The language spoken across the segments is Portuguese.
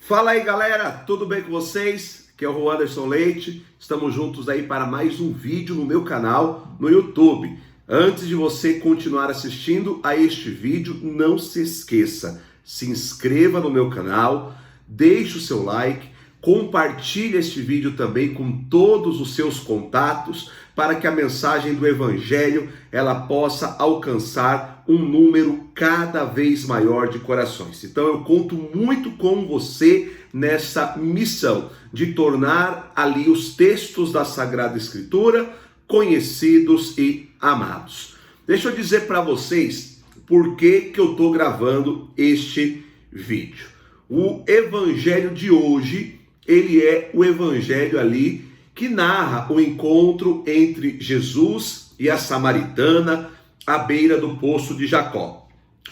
Fala aí, galera, tudo bem com vocês? Aqui é o Anderson Leite, estamos juntos aí para mais um vídeo no meu canal no YouTube. Antes de você continuar assistindo a este vídeo, não se esqueça, se inscreva no meu canal, deixe o seu like, compartilhe este vídeo também com todos os seus contatos para que a mensagem do Evangelho ela possa alcançar um número cada vez maior de corações. Então eu conto muito com você nessa missão de tornar ali os textos da Sagrada Escritura conhecidos e amados. Deixa eu dizer para vocês por que eu estou gravando este vídeo. O Evangelho de hoje, ele é o Evangelho ali que narra o encontro entre Jesus e a samaritana à beira do poço de Jacó.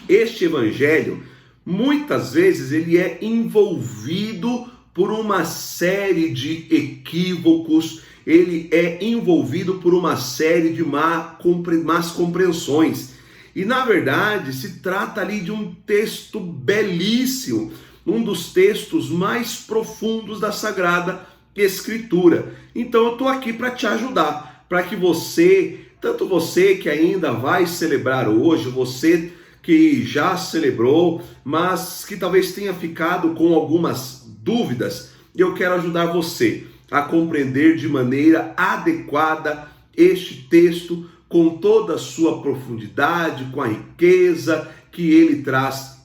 Este evangelho, muitas vezes, ele é envolvido por uma série de equívocos, ele é envolvido por uma série de más compreensões. E, na verdade, se trata ali de um texto belíssimo, um dos textos mais profundos da Sagrada Escritura. Então eu estou aqui para te ajudar, para que você, tanto você que ainda vai celebrar hoje, você que já celebrou, mas que talvez tenha ficado com algumas dúvidas, eu quero ajudar você a compreender de maneira adequada este texto, com toda a sua profundidade, com a riqueza que ele traz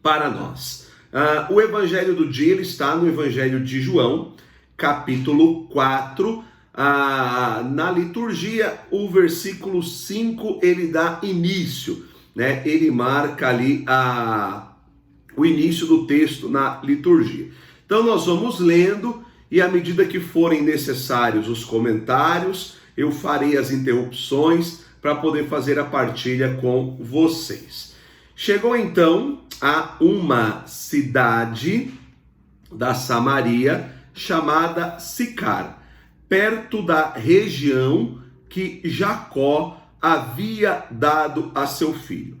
para nós. O evangelho do dia ele está no Evangelho de João, capítulo 4, na liturgia, o versículo 5, ele dá início, né? Ele marca ali o início do texto na liturgia. Então nós vamos lendo e à medida que forem necessários os comentários, eu farei as interrupções para poder fazer a partilha com vocês. Chegou então a uma cidade da Samaria, chamada Sicar, perto da região que Jacó havia dado a seu filho.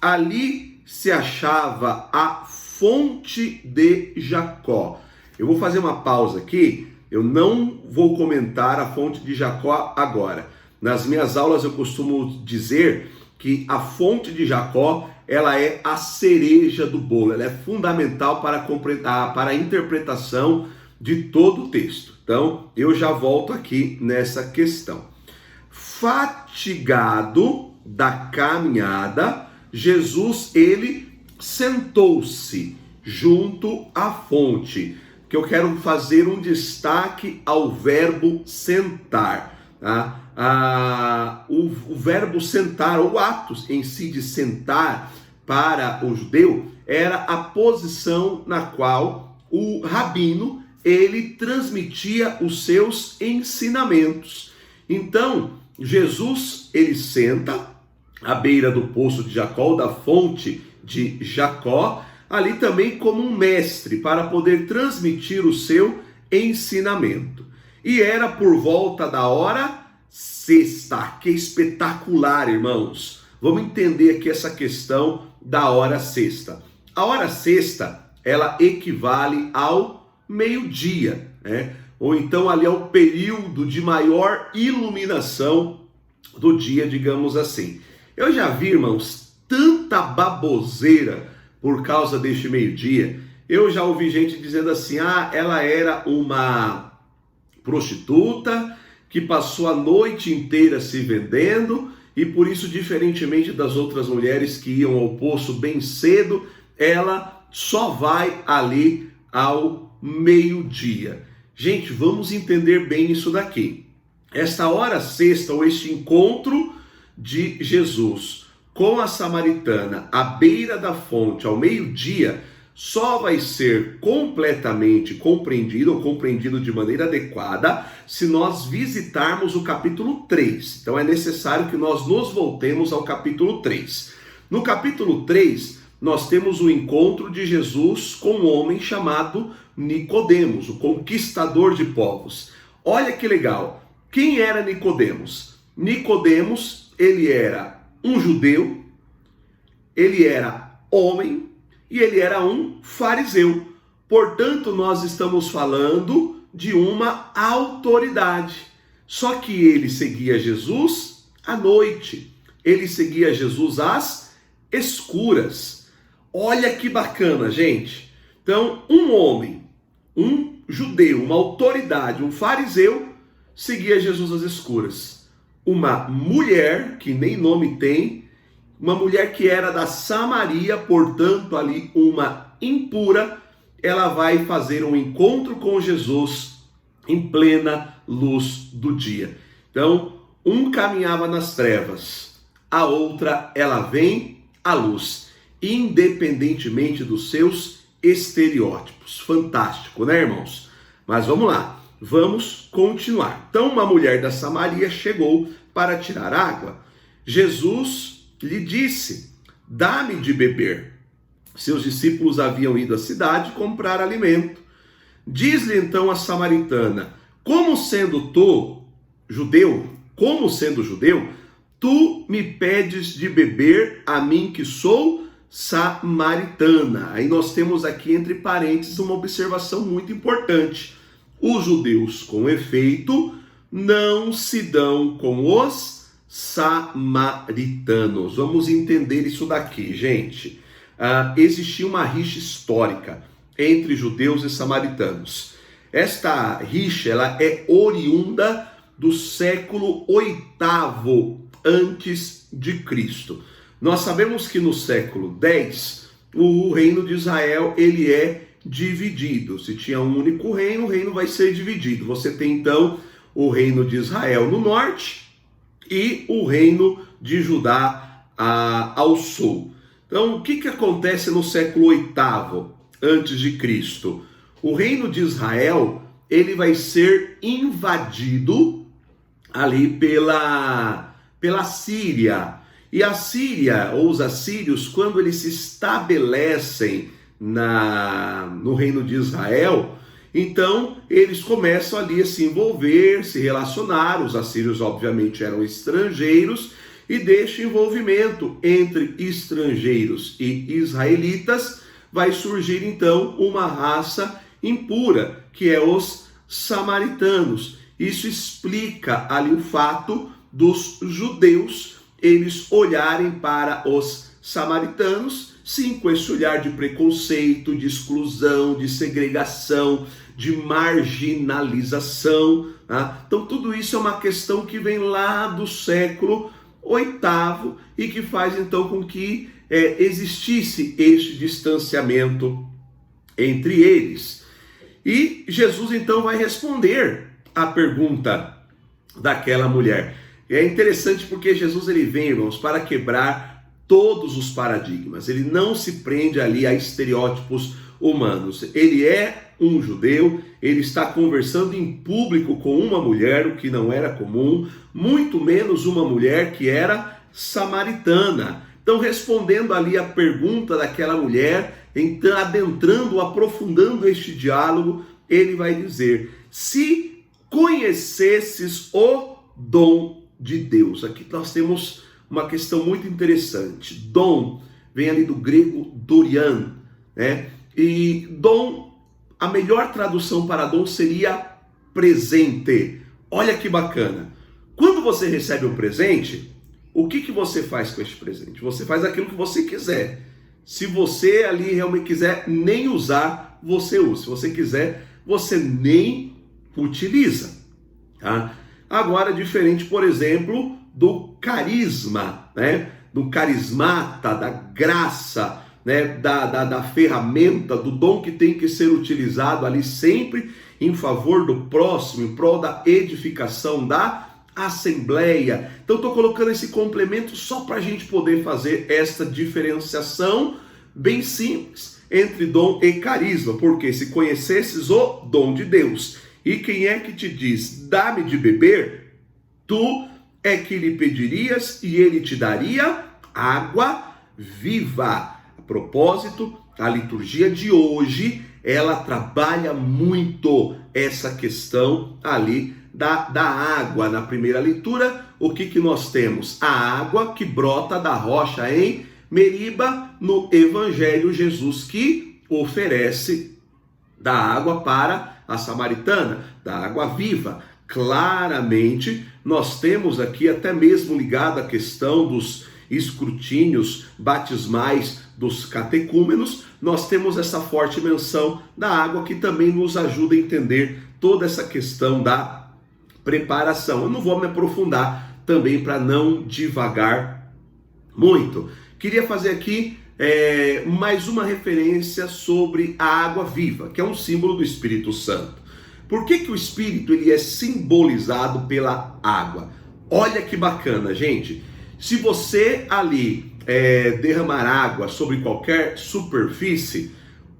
Ali se achava a fonte de Jacó. Eu vou fazer uma pausa aqui, eu não vou comentar a fonte de Jacó agora. Nas minhas aulas eu costumo dizer que a fonte de Jacó ela é a cereja do bolo, ela é fundamental para a interpretação de todo o texto. Então, eu já volto aqui nessa questão. Fatigado da caminhada, Jesus, ele sentou-se junto à fonte, que eu quero fazer um destaque ao verbo sentar. Tá? O verbo sentar, o ato em si de sentar, para o judeu, era a posição na qual o rabino ele transmitia os seus ensinamentos. Então, Jesus, ele senta à beira do poço de Jacó, da fonte de Jacó, ali também como um mestre, para poder transmitir o seu ensinamento. E era por volta da hora sexta, que espetacular, irmãos. Vamos entender aqui essa questão da hora sexta. A hora sexta, ela equivale ao meio-dia, né? Ou então ali é o período de maior iluminação do dia, digamos assim. Eu já vi, irmãos, tanta baboseira por causa deste meio-dia. Eu já ouvi gente dizendo assim, ela era uma prostituta que passou a noite inteira se vendendo e por isso, diferentemente das outras mulheres que iam ao poço bem cedo, ela só vai ali ao meio-dia. Gente, vamos entender bem isso daqui. Esta hora sexta, ou este encontro de Jesus com a samaritana à beira da fonte ao meio-dia, só vai ser completamente compreendido ou compreendido de maneira adequada se nós visitarmos o capítulo 3. Então é necessário que nós nos voltemos ao capítulo 3. No capítulo 3, nós temos o encontro de Jesus com um homem chamado Nicodemos, o conquistador de povos. Olha que legal. Quem era Nicodemos? Nicodemos, ele era um judeu, ele era homem e ele era um fariseu. Portanto, nós estamos falando de uma autoridade. Só que ele seguia Jesus à noite. Ele seguia Jesus às escuras. Olha que bacana, gente. Então, um homem, um judeu, uma autoridade, um fariseu, seguia Jesus às escuras. Uma mulher, que nem nome tem, uma mulher que era da Samaria, portanto ali uma impura, ela vai fazer um encontro com Jesus em plena luz do dia. Então, um caminhava nas trevas, a outra ela vem à luz, independentemente dos seus estereótipos. Fantástico, né, irmãos? Mas vamos lá, vamos continuar. Então, uma mulher da Samaria chegou para tirar água. Jesus lhe disse: dá-me de beber. Seus discípulos haviam ido à cidade comprar alimento. Diz-lhe então a samaritana: como sendo judeu, tu me pedes de beber a mim que sou samaritana. Aí nós temos aqui entre parênteses uma observação muito importante. Os judeus, com efeito, não se dão com os samaritanos. Vamos entender isso daqui, gente. Existia uma rixa histórica entre judeus e samaritanos. Esta rixa ela é oriunda do século VIII antes de Cristo. Nós sabemos que no século X o reino de Israel ele é dividido. Se tinha um único reino, o reino vai ser dividido. Você tem então o reino de Israel no norte e o reino de Judá ao sul. Então, o que acontece no século VIII antes de Cristo? O reino de Israel ele vai ser invadido ali pela Síria. E a Síria, ou os assírios, quando eles se estabelecem no reino de Israel, então eles começam ali a se envolver, se relacionar. Os assírios obviamente eram estrangeiros, e deste envolvimento entre estrangeiros e israelitas vai surgir então uma raça impura, que é os samaritanos. Isso explica ali o fato dos judeus eles olharem para os samaritanos, sim, com esse olhar de preconceito, de exclusão, de segregação, de marginalização. Tá? Então tudo isso é uma questão que vem lá do século VIII e que faz então com que existisse este distanciamento entre eles. E Jesus então vai responder à pergunta daquela mulher. É interessante porque Jesus ele vem, irmãos, para quebrar todos os paradigmas. Ele não se prende ali a estereótipos humanos. Ele é um judeu, ele está conversando em público com uma mulher, o que não era comum, muito menos uma mulher que era samaritana. Então, respondendo ali a pergunta daquela mulher, então adentrando, aprofundando este diálogo, ele vai dizer: se conhecesses o dom de Deus. Aqui nós temos uma questão muito interessante. Dom vem ali do grego dorian, né? E dom, a melhor tradução para dom seria presente. Olha que bacana. Quando você recebe um presente, o que você faz com este presente? Você faz aquilo que você quiser. Se você ali realmente quiser nem usar, você usa. Se você quiser, você nem utiliza. Tá? Agora, diferente, por exemplo, do carisma, né? Do carismata, da graça, né? da ferramenta, do dom que tem que ser utilizado ali sempre em favor do próximo, em prol da edificação da assembleia. Então estou colocando esse complemento só para a gente poder fazer essa diferenciação bem simples entre dom e carisma, porque se conhecesses o dom de Deus, e quem é que te diz, dá-me de beber, tu é que lhe pedirias e ele te daria água viva. A propósito, a liturgia de hoje, ela trabalha muito essa questão ali da água. Na primeira leitura, o que nós temos? A água que brota da rocha em Meriba. No Evangelho, Jesus que oferece da água para a samaritana, da água viva. Claramente, nós temos aqui até mesmo ligado a questão dos escrutínios batismais dos catecúmenos, nós temos essa forte menção da água que também nos ajuda a entender toda essa questão da preparação. Eu não vou me aprofundar também para não divagar muito. Queria fazer aqui mais uma referência sobre a água viva, que é um símbolo do Espírito Santo. Por que o Espírito ele é simbolizado pela água? Olha que bacana, gente. Se você ali derramar água sobre qualquer superfície,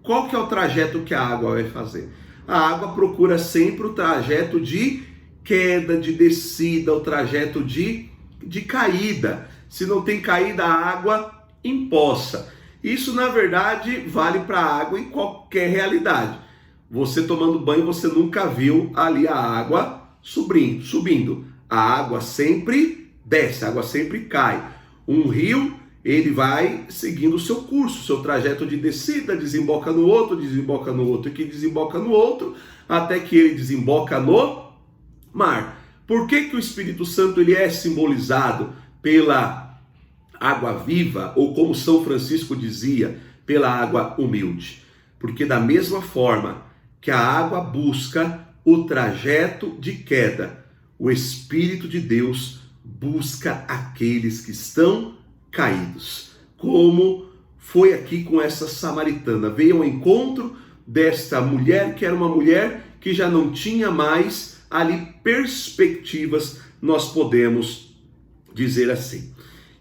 qual que é o trajeto que a água vai fazer? A água procura sempre o trajeto de queda, de descida, o trajeto de caída. Se não tem caída, a água empoça. Isso, na verdade, vale para a água em qualquer realidade. Você tomando banho, você nunca viu ali a água subindo. A água sempre desce, a água sempre cai. Um rio, ele vai seguindo o seu curso, seu trajeto de descida, desemboca no outro, e que desemboca no outro, até que ele desemboca no mar. Por que o Espírito Santo ele é simbolizado pela água viva, ou como São Francisco dizia, pela água humilde? Porque da mesma forma que a água busca o trajeto de queda, o Espírito de Deus busca aqueles que estão caídos, como foi aqui com essa samaritana. Veio ao encontro desta mulher, que era uma mulher que já não tinha mais ali perspectivas, nós podemos dizer assim.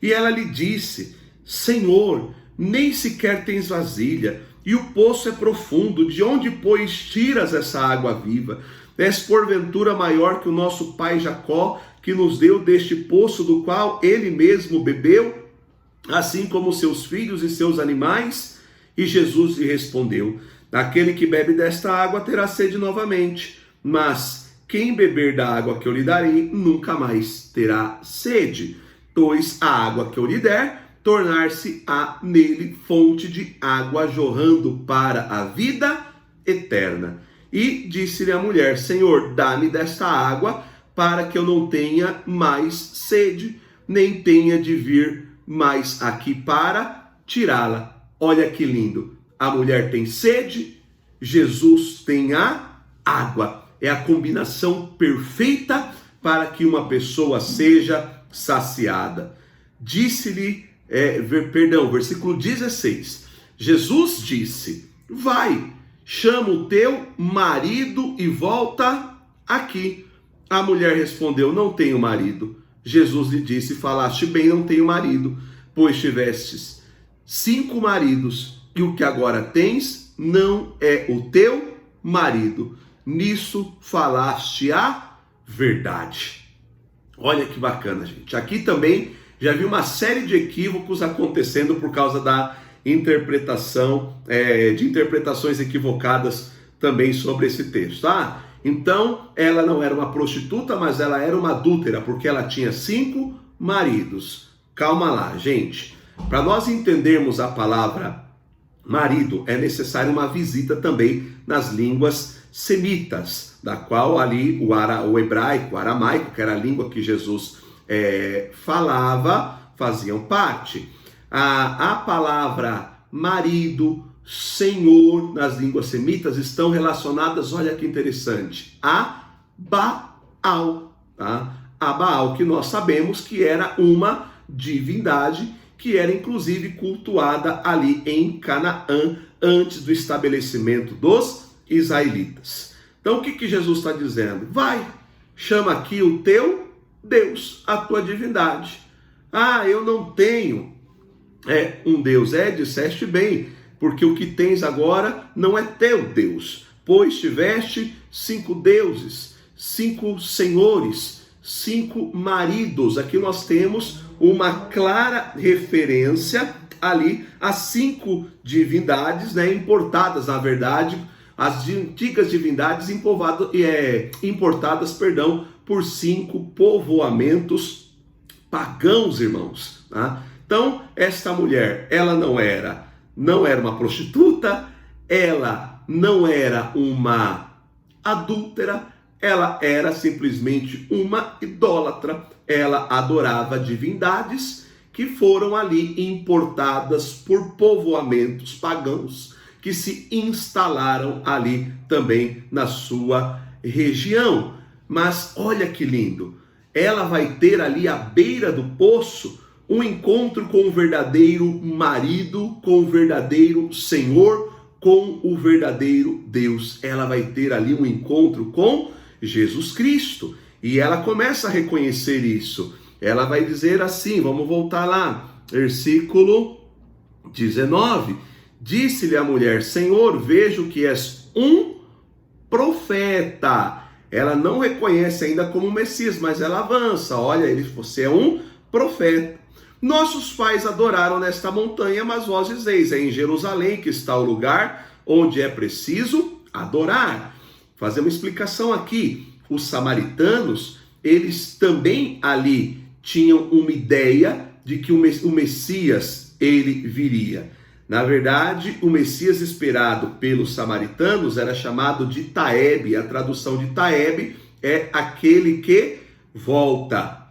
E ela lhe disse: Senhor, nem sequer tens vasilha, e o poço é profundo, de onde, pois, tiras essa água viva? És porventura maior que o nosso pai Jacó, que nos deu deste poço do qual ele mesmo bebeu, assim como seus filhos e seus animais? E Jesus lhe respondeu: aquele que bebe desta água terá sede novamente, mas quem beber da água que eu lhe darei nunca mais terá sede, pois a água que eu lhe der tornar-se-á nele fonte de água jorrando para a vida eterna. E disse-lhe a mulher: Senhor, dá-me desta água, para que eu não tenha mais sede, nem tenha de vir mais aqui para tirá-la. Olha que lindo. A mulher tem sede, Jesus tem a água. É a combinação perfeita para que uma pessoa seja saciada. Disse-lhe, versículo 16. Jesus disse: vai, chama o teu marido e volta aqui. A mulher respondeu: não tenho marido. Jesus lhe disse: falaste bem, não tenho marido, pois tivestes 5 maridos, e o que agora tens não é o teu marido. Nisso falaste a verdade. Olha que bacana, gente. Aqui também já vi uma série de equívocos acontecendo por causa da interpretação, de interpretações equivocadas também sobre esse texto, tá? Então, ela não era uma prostituta, mas ela era uma adúltera, porque ela tinha 5 maridos. Calma lá, gente. Para nós entendermos a palavra marido, é necessário uma visita também nas línguas semitas, da qual ali o hebraico, o aramaico, que era a língua que Jesus falava, faziam parte. A palavra marido, senhor, nas línguas semitas estão relacionadas, olha que interessante, a Baal, tá? A Baal, que nós sabemos que era uma divindade que era inclusive cultuada ali em Canaã, antes do estabelecimento dos israelitas. Então o que Jesus está dizendo? Vai, chama aqui o teu Deus, a tua divindade. Ah, eu não tenho um Deus. Disseste bem, porque o que tens agora não é teu Deus, pois tiveste 5 deuses, 5 senhores, 5 maridos. Aqui nós temos uma clara referência ali a 5 divindades, importadas, na verdade, as antigas divindades importadas, por 5 povoamentos pagãos, irmãos, tá? Então, esta mulher, ela não era uma prostituta, ela não era uma adúltera, ela era simplesmente uma idólatra. Ela adorava divindades que foram ali importadas por povoamentos pagãos que se instalaram ali também na sua região. Mas olha que lindo, ela vai ter ali à beira do poço um encontro com o verdadeiro marido, com o verdadeiro Senhor, com o verdadeiro Deus. Ela vai ter ali um encontro com Jesus Cristo. E ela começa a reconhecer isso. Ela vai dizer assim, vamos voltar lá, versículo 19. Disse-lhe a mulher: Senhor, vejo que és um profeta. Ela não reconhece ainda como Messias, mas ela avança. Olha, você é um profeta. Nossos pais adoraram nesta montanha, mas vós dizeis, é em Jerusalém que está o lugar onde é preciso adorar. Fazer uma explicação aqui. Os samaritanos, eles também ali tinham uma ideia de que o Messias, ele viria. Na verdade, o Messias esperado pelos samaritanos era chamado de Taeb. A tradução de Taeb é aquele que volta.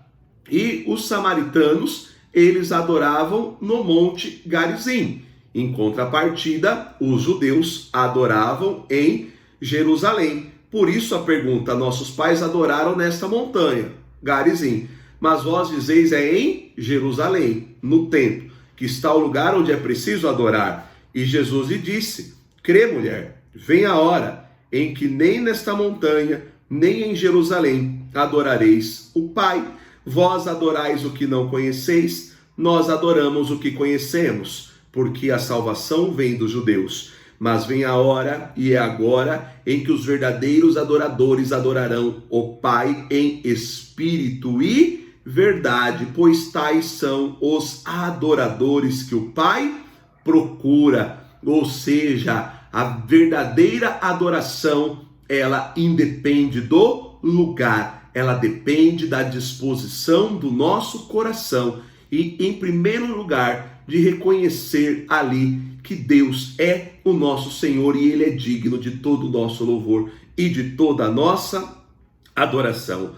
E os samaritanos, eles adoravam no Monte Garizim. Em contrapartida, os judeus adoravam em Jerusalém. Por isso a pergunta: nossos pais adoraram nesta montanha, Garizim, mas vós dizeis é em Jerusalém, no templo, que está o lugar onde é preciso adorar. E Jesus lhe disse: crê, mulher, vem a hora em que nem nesta montanha, nem em Jerusalém adorareis o Pai. Vós adorais o que não conheceis, nós adoramos o que conhecemos, porque a salvação vem dos judeus. Mas vem a hora, e é agora, em que os verdadeiros adoradores adorarão o Pai em espírito e verdade, pois tais são os adoradores que o Pai procura. Ou seja, a verdadeira adoração, ela independe do lugar, ela depende da disposição do nosso coração e, em primeiro lugar, de reconhecer ali que Deus é o nosso Senhor e Ele é digno de todo o nosso louvor e de toda a nossa adoração.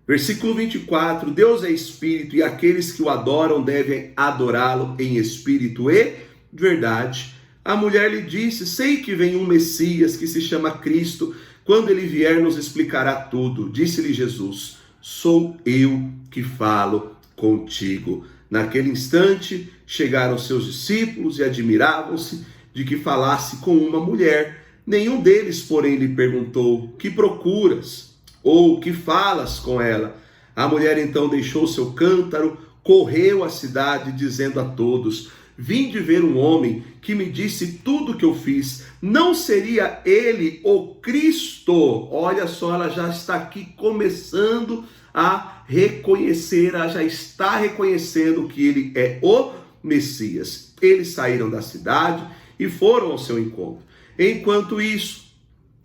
Versículo 24, Deus é espírito e aqueles que o adoram devem adorá-lo em espírito e verdade. A mulher lhe disse: sei que vem um Messias que se chama Cristo, quando ele vier nos explicará tudo. Disse-lhe Jesus: sou eu que falo contigo. Naquele instante chegaram seus discípulos e admiravam-se de que falasse com uma mulher. Nenhum deles, porém, lhe perguntou: que procuras? Ou que falas com ela? A mulher então deixou seu cântaro, correu à cidade, dizendo a todos: vinde ver um homem que me disse tudo o que eu fiz. Não seria ele o Cristo? Olha só, ela já está aqui começando a reconhecer, ela já está reconhecendo que ele é o Messias. Eles saíram da cidade e foram ao seu encontro. Enquanto isso,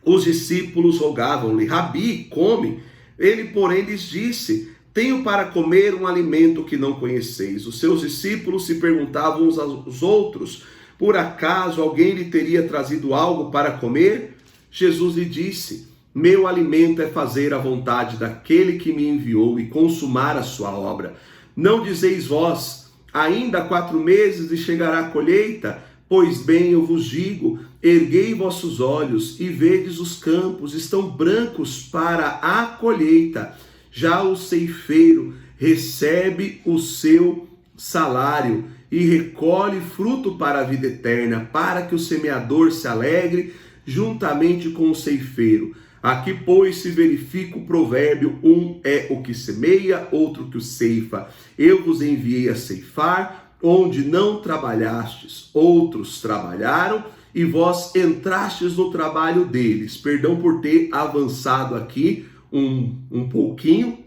os discípulos rogavam-lhe: Rabi, come. Ele, porém, lhes disse: tenho para comer um alimento que não conheceis. Os seus discípulos se perguntavam uns aos outros: por acaso alguém lhe teria trazido algo para comer? Jesus lhe disse: meu alimento é fazer a vontade daquele que me enviou e consumar a sua obra. Não dizeis vós: ainda 4 meses e chegará a colheita? Pois bem, eu vos digo, erguei vossos olhos e vedes os campos, estão brancos para a colheita. Já o ceifeiro recebe o seu salário e recolhe fruto para a vida eterna, para que o semeador se alegre juntamente com o ceifeiro. Aqui, pois, se verifica o provérbio: um é o que semeia, outro que o ceifa. Eu vos enviei a ceifar onde não trabalhastes, outros trabalharam e vós entrastes no trabalho deles. Perdão por ter avançado aqui um pouquinho,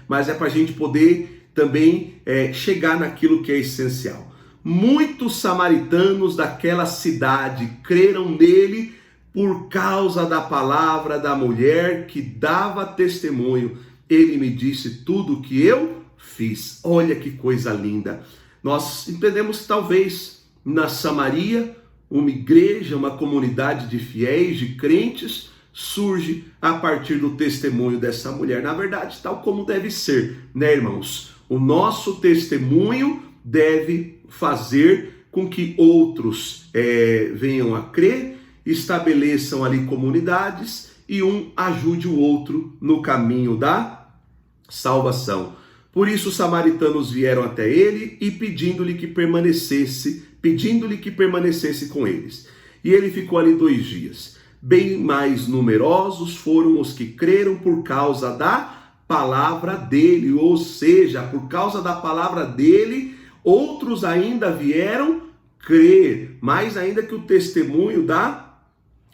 mas é para a gente poder também chegar naquilo que é essencial. Muitos samaritanos daquela cidade creram nele por causa da palavra da mulher que dava testemunho. Ele me disse tudo o que eu fiz. Olha que coisa linda. Nós entendemos que talvez na Samaria uma igreja, uma comunidade de fiéis, de crentes, surge a partir do testemunho dessa mulher. Na verdade, tal como deve ser, né, irmãos? O nosso testemunho deve fazer com que outros venham a crer, estabeleçam ali comunidades e um ajude o outro no caminho da salvação. Por isso os samaritanos vieram até ele e pedindo-lhe que permanecesse com eles. E ele ficou ali 2 dias. Bem mais numerosos foram os que creram por causa da palavra dele, ou seja, por causa da palavra dele, outros ainda vieram crer, mais ainda que o testemunho da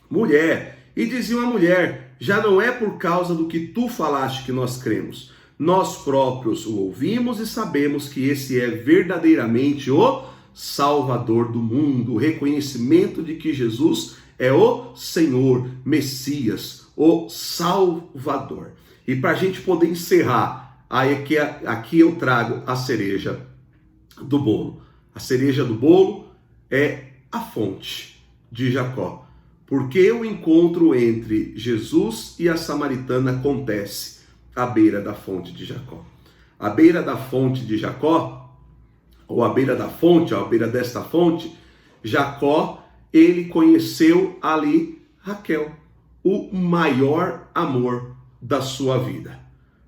mulher. E diziam à mulher: já não é por causa do que tu falaste que nós cremos. Nós próprios o ouvimos e sabemos que esse é verdadeiramente o Salvador do mundo. O reconhecimento de que Jesus é o Senhor, Messias, o Salvador. E para a gente poder encerrar, aqui eu trago a cereja do bolo. A cereja do bolo é a fonte de Jacó. Porque o encontro entre Jesus e a samaritana acontece à beira da fonte de Jacó. À beira da fonte de Jacó, ou à beira da fonte, ou à beira desta fonte, Jacó, ele conheceu ali Raquel, o maior amor da sua vida.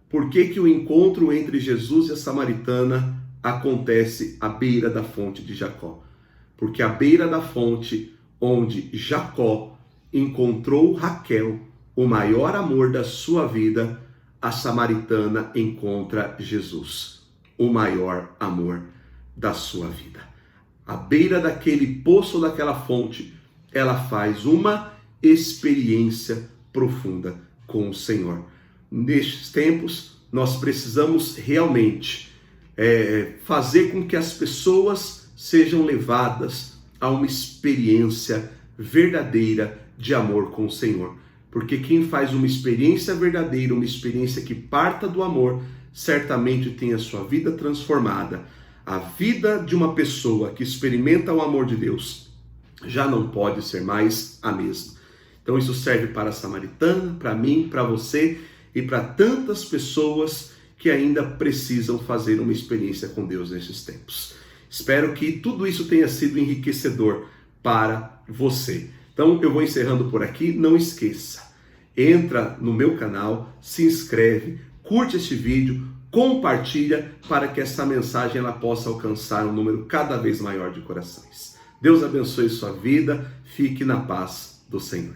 Por que o encontro entre Jesus e a samaritana acontece à beira da fonte de Jacó? Porque à beira da fonte onde Jacó encontrou Raquel, o maior amor da sua vida, a samaritana encontra Jesus, o maior amor da sua vida. À beira daquele poço, daquela fonte, ela faz uma experiência profunda com o Senhor. Nestes tempos, nós precisamos realmente fazer com que as pessoas sejam levadas a uma experiência verdadeira de amor com o Senhor. Porque quem faz uma experiência verdadeira, uma experiência que parta do amor, certamente tem a sua vida transformada. A vida de uma pessoa que experimenta o amor de Deus já não pode ser mais a mesma. Então isso serve para a samaritana, para mim, para você e para tantas pessoas que ainda precisam fazer uma experiência com Deus nesses tempos. Espero que tudo isso tenha sido enriquecedor para você. Então eu vou encerrando por aqui. Não esqueça, entra no meu canal, se inscreve, curte este vídeo, compartilha para que essa mensagem ela possa alcançar um número cada vez maior de corações. Deus abençoe sua vida, fique na paz do Senhor.